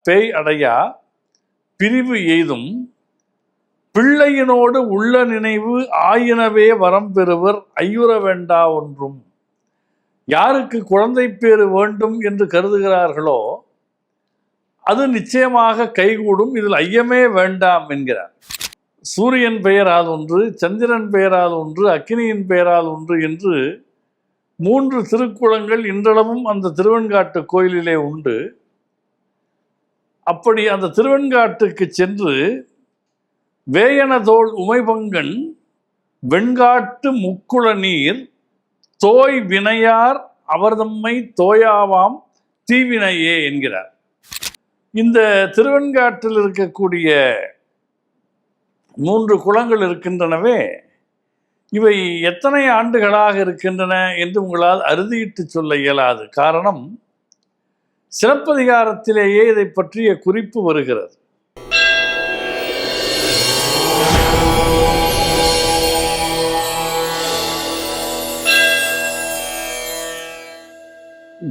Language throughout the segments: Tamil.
பேய் அடையா பிரிவு எய்தும் பிள்ளையினோடு உள்ள நினைவு ஆயினவே வரம் பெறுவர் ஐயுற வேண்டா ஒன்றும். யாருக்கு குழந்தை பேறு வேண்டும் என்று கருதுகிறார்களோ அது நிச்சயமாக கைகூடும், இதில் ஐயமே வேண்டாம் என்கிறார். சூரியன் பெயரால் ஒன்று, சந்திரன் பெயரால் ஒன்று, அக்கினியின் பெயரால் ஒன்று என்று 3 திருக்குளங்கள் இன்றளவும் அந்த திருவெண்காட்டு கோயிலிலே உண்டு. அப்படி அந்த திருவெண்காட்டுக்கு சென்று வேயனதோள் உமைபங்கன் வெண்காட்டு முக்குள நீர் தோய் வினையார் அவர்தம்மை தோயாவாம் தீவினையே என்கிறார். இந்த திருவெண்காட்டில் இருக்கக்கூடிய 3 குளங்கள் இருக்கின்றனவே, இவை எத்தனை ஆண்டுகளாக இருக்கின்றன என்று உங்களால் அறுதியிட்டு சொல்ல இயலாது. காரணம், சிலப்பதிகாரத்திலேயே இதை பற்றிய குறிப்பு வருகிறது.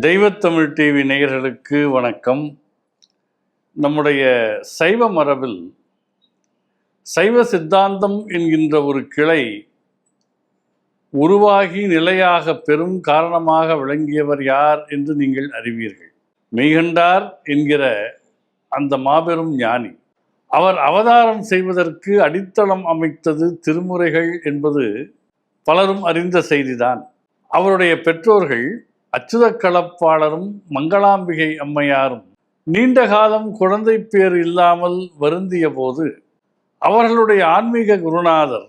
தெய்வத்தமிழ் டிவி நேயர்களுக்கு வணக்கம். நம்முடைய சைவ மரபில் சைவ சித்தாந்தம் என்கின்ற ஒரு கிளை உருவாகி நிலையாக பெரும் காரணமாக விளங்கியவர் யார் என்று நீங்கள் அறிவீர்கள். மெய்கண்டார் என்கிற அந்த மாபெரும் ஞானி. அவர் அவதாரம் செய்வதற்கு அடித்தளம் அமைத்தது திருமுறைகள் என்பது பலரும் அறிந்த செய்திதான். அவருடைய பெற்றோர்கள் அச்சுதக் களப்பாளரும் மங்களாம்பிகை அம்மையாரும் நீண்ட காலம் குழந்தை பேர் இல்லாமல் வருந்திய போது அவர்களுடைய ஆன்மீக குருநாதர்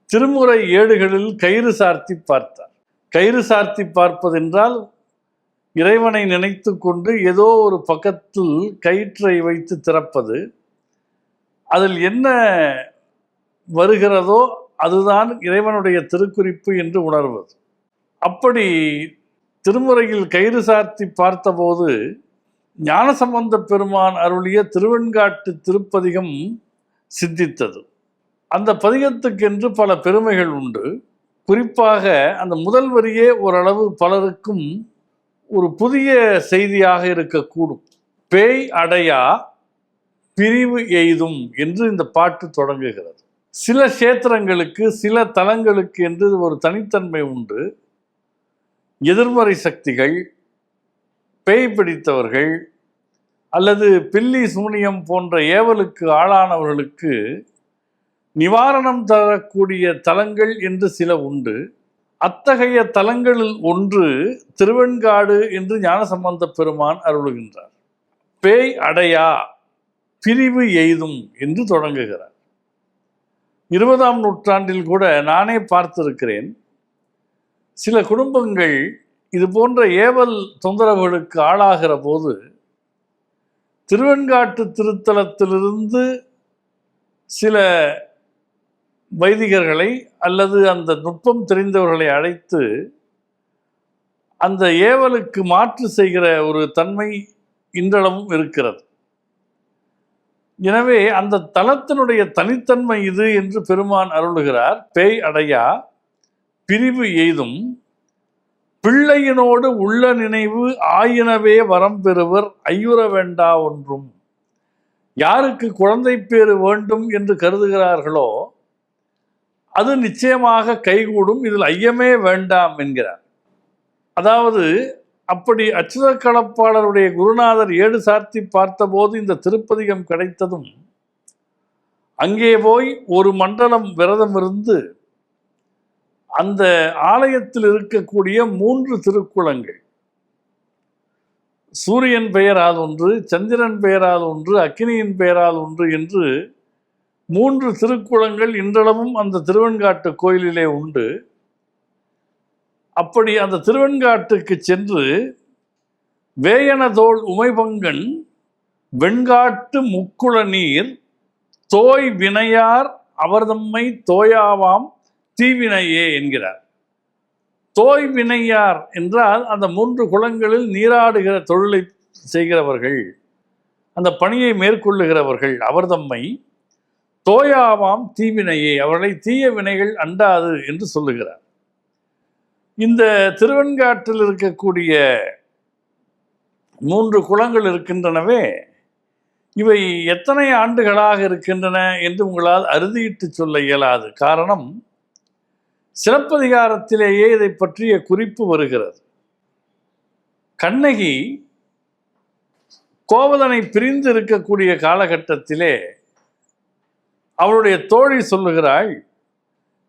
திருமுறை ஏடுகளில் கயிறு சார்த்தி பார்த்தார். கயிறு சார்த்தி பார்ப்பதென்றால் இறைவனை நினைத்து கொண்டு ஏதோ ஒரு பக்கத்தில் கயிற்றை வைத்து திறப்பது. அதில் என்ன வருகிறதோ அதுதான் இறைவனுடைய திருக்குறிப்பு என்று உணர்வது. அப்படி திருமுறையில் கயிறு சார்த்தி பார்த்தபோது ஞானசம்பந்த பெருமான் அருளிய திருவெண்காட்டு திருப்பதிகம் சித்தித்தது. அந்த பதிகத்துக்கென்று பல பெருமைகள் உண்டு. குறிப்பாக அந்த முதல் வரியே ஓரளவு பலருக்கும் ஒரு புதிய செய்தியாக இருக்கக்கூடும். பேய் அடையா பிரிவு எய்தும் என்று இந்த பாட்டு தொடங்குகிறது. சில கஷேத்திரங்களுக்கு சில தலங்களுக்கு என்று ஒரு தனித்தன்மை உண்டு. எதிர்மறை சக்திகள், பேய் பிடித்தவர்கள் அல்லது பில்லி சூனியம் போன்ற ஏவலுக்கு ஆளானவர்களுக்கு நிவாரணம் தரக்கூடிய தலங்கள் என்று சில உண்டு. அத்தகைய தலங்களில் ஒன்று திருவெண்காடு என்று ஞானசம்பந்த பெருமான் அருளுகின்றார். பேய் அடையா பிரிவு எய்தும் என்று தொடங்குகிறார். 20ஆம் நூற்றாண்டில் கூட நானே பார்த்திருக்கிறேன். சில குடும்பங்கள் இது போன்ற ஏவல் தொந்தரவுகளுக்கு ஆளாகிற போது திருவெண்காட்டு திருத்தலத்திலிருந்து சில வைதிகர்களை அல்லது அந்த நுட்பம் தெரிந்தவர்களை அழைத்து அந்த ஏவலுக்கு மாற்று செய்கிற ஒரு தன்மை இன்றளவும் இருக்கிறது. எனவே அந்த தலத்தினுடைய தனித்தன்மை இது என்று பெருமான் அருளுகிறார். பேய் அடையா பிரிவு எய்தும் பிள்ளையினோடு உள்ள நினைவு ஆயினவே வரம் பெறுவர் ஐயுற வேண்டா ஒன்றும். யாருக்கு குழந்தை பேறு வேண்டும் என்று கருதுகிறார்களோ அது நிச்சயமாக கைகூடும், இதில் ஐயமே வேண்டாம் என்கிறார். அதாவது அப்படி அச்சுதக் களப்பாளருடைய குருநாதர் ஏடு சார்த்தி பார்த்தபோது இந்த திருப்பதிகம் கிடைத்ததும் அங்கே போய் ஒரு மண்டலம் விரதம் இருந்து அந்த ஆலயத்தில் இருக்கக்கூடிய 3 திருக்குளங்கள், சூரியன் பெயரால் ஒன்று, சந்திரன் பெயரால் ஒன்று, அக்கினியின் பெயரால் ஒன்று என்று 3 திருக்குளங்கள் இன்றளவும் அந்த திருவெண்காட்டு கோயிலிலே உண்டு. அப்படி அந்த திருவெண்காட்டுக்கு சென்று வேயனதோள் உமைபங்கன் வெண்காட்டு முக்குள நீர் தோய் வினையார் அவர்தம்மை தோயாவாம் தீவினையே என்கிறார். தோய் வினையார் என்றால் அந்த 3 குளங்களில் நீராடுகிற தொழிலை செய்கிறவர்கள், அந்த பணியை மேற்கொள்ளுகிறவர்கள். அவர்தம்மை தோயாவாம் தீவினையே, அவர்களை தீய வினைகள் அண்டாது என்று சொல்லுகிறார். இந்த திருவெண்காட்டில் இருக்கக்கூடிய 3 குளங்கள் இருக்கின்றனவே, இவை எத்தனை ஆண்டுகளாக இருக்கின்றன என்று உங்களால் அறுதியிட்டு சொல்ல இயலாது. காரணம், சிலப்பதிகாரத்திலேயே இதை பற்றிய குறிப்பு வருகிறது. கண்ணகி கோவலனை பிரிந்து இருக்கக்கூடிய காலகட்டத்திலே அவளுடைய தோழி சொல்லுகிறாள்,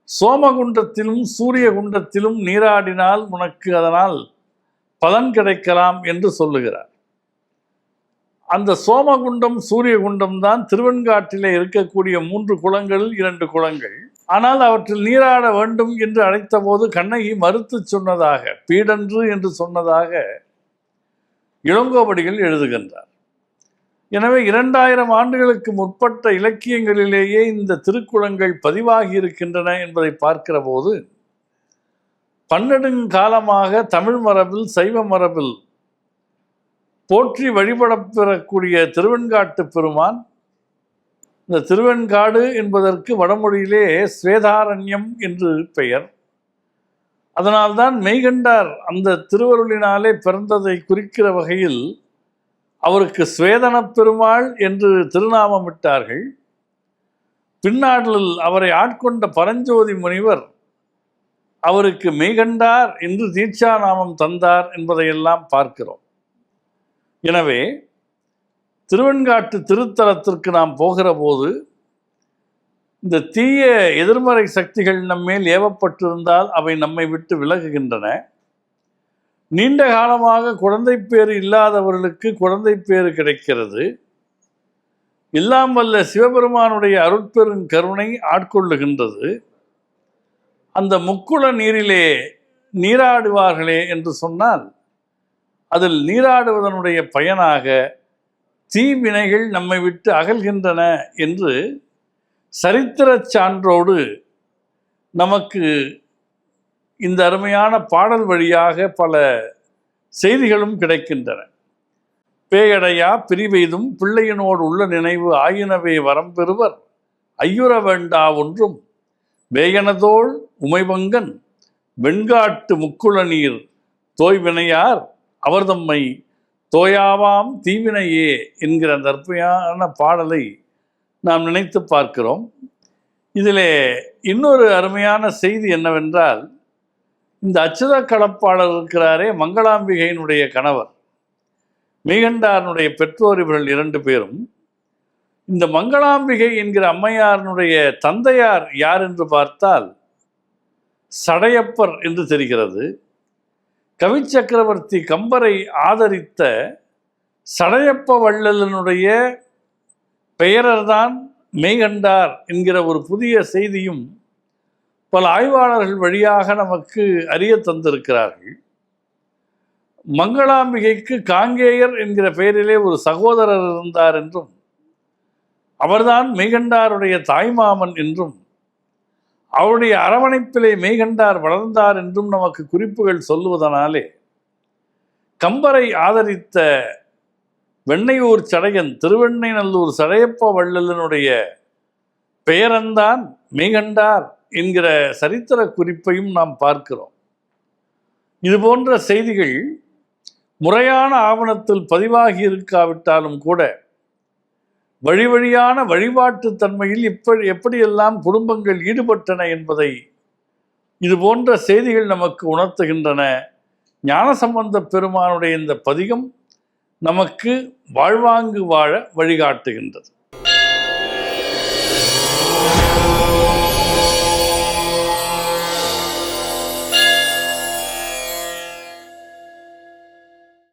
சோமகுண்டத்திலும் சூரிய குண்டத்திலும் நீராடினால் உனக்கு அதனால் பலன் கிடைக்கலாம் என்று சொல்லுகிறார். அந்த சோமகுண்டம் சூரிய குண்டம் தான் திருவெண்காட்டிலே இருக்கக்கூடிய 3 குளங்களில் 2 குளங்கள். ஆனால் அவற்றில் நீராட வேண்டும் என்று அழைத்த போது கண்ணகி மறுத்து சொன்னதாக, பீடன்று என்று சொன்னதாக இளங்கோவடிகள் எழுதுகின்றார். எனவே 2000 ஆண்டுகளுக்கு முற்பட்ட இலக்கியங்களிலேயே இந்த திருக்குளங்கள் பதிவாகி இருக்கின்றன என்பதை பார்க்கிற போது, பன்னெடுங்காலமாக தமிழ் மரபில், சைவ மரபில் போற்றி வழிபடப்பெறக்கூடிய திருவெண்காட்டு பெருமான், இந்த திருவெண்காடு என்பதற்கு வடமொழியிலே ஸ்வேதாரண்யம் என்று பெயர். அதனால்தான் மெய்கண்டார் அந்த திருவருளினாலே பிறந்ததை குறிக்கிற வகையில் அவருக்கு ஸ்வேதன பெருமாள் என்று திருநாமமிட்டார்கள். பின்னாளில் அவரை ஆட்கொண்ட பரஞ்சோதி முனிவர் அவருக்கு மெய்கண்டார் என்று தீட்சா நாமம் தந்தார் என்பதையெல்லாம் பார்க்கிறோம். எனவே திருவெண்காட்டு திருத்தலத்திற்கு நாம் போகிற போது இந்த தீய எதிர்மறை சக்திகள் நம்மேல் ஏவப்பட்டிருந்தால் அவை நம்மை விட்டு விலகுகின்றன. நீண்ட காலமாக குழந்தை பேறு இல்லாதவர்களுக்கு குழந்தை பேறு கிடைக்கிறது. எல்லாம் வல்ல சிவபெருமானுடைய அருட்பெரும் கருணை ஆட்கொள்ளுகின்றது. அந்த முக்குள நீரிலே நீராடுவார்களே என்று சொன்னால், அதில் நீராடுவதனுடைய பயனாக தீவினைகள் நம்மை விட்டு அகல்கின்றன என்று சரித்திர சான்றோடு நமக்கு இந்த அருமையான பாடல் வழியாக பல செய்திகளும் கிடைக்கின்றன. பேயடையா பிரிவெய்தும் பிள்ளையினோடு உள்ள நினைவு ஆயினவே வரம் பெறுவர் ஐயுற வேண்டா ஒன்றும் வேயனதோள் உமைபங்கன் வெண்காட்டு முக்குள நீர் தோய்வினையார் அவர் தம்மை தோயாவாம் தீவினையே என்கிற அந்த அற்புதமான பாடலை நாம் நினைத்து பார்க்கிறோம். இதிலே இன்னொரு அருமையான செய்தி என்னவென்றால், இந்த அச்சுத களப்பாளர் இருக்கிறாரே, மங்களாம்பிகையினுடைய கணவர், மெய்கண்டாரனுடைய பெற்றோர், இவர்கள் 2 பேரும். இந்த மங்களாம்பிகை என்கிற அம்மையாரனுடைய தந்தையார் யார் என்று பார்த்தால் சடையப்பர் என்று தெரிகிறது. கவி சக்கரவர்த்தி கம்பரை ஆதரித்த சடையப்ப வள்ளலனுடைய பெயரர்தான் மெய்கண்டார் என்கிற ஒரு புதிய செய்தியும் பல ஆய்வாளர்கள் வழியாக நமக்கு அறிய தந்திருக்கிறார்கள். மங்களாம்பிகைக்கு காங்கேயர் என்கிற பெயரிலே ஒரு சகோதரர் இருந்தார் என்றும், அவர்தான் மெய்கண்டாருடைய தாய்மாமன் என்றும், அவருடைய அரவணைப்பிலே மெய்கண்டார் வளர்ந்தார் என்றும் நமக்கு குறிப்புகள் சொல்லுவதனாலே, கம்பரை ஆதரித்த வெண்ணையூர் சடையன் திருவெண்ணைநல்லூர் சடையப்ப வள்ளலனுடைய பெயரன்தான் மெய்கண்டார் என்கிற சரித்திர குறிப்பையும் நாம் பார்க்கிறோம். இது போன்ற செய்திகள் முறையான ஆவணத்தில் பதிவாகி இருக்காவிட்டாலும் கூட வழி வழியான வழிபாட்டு தன்மையில் எப்படியெல்லாம் குடும்பங்கள் ஈடுபட்டன என்பதை இது போன்ற செய்திகள் நமக்கு உணர்த்துகின்றன. ஞானசம்பந்த பெருமானுடைய இந்த பதிகம் நமக்கு வாழ்வாங்கு வாழ வழிகாட்டுகின்றது.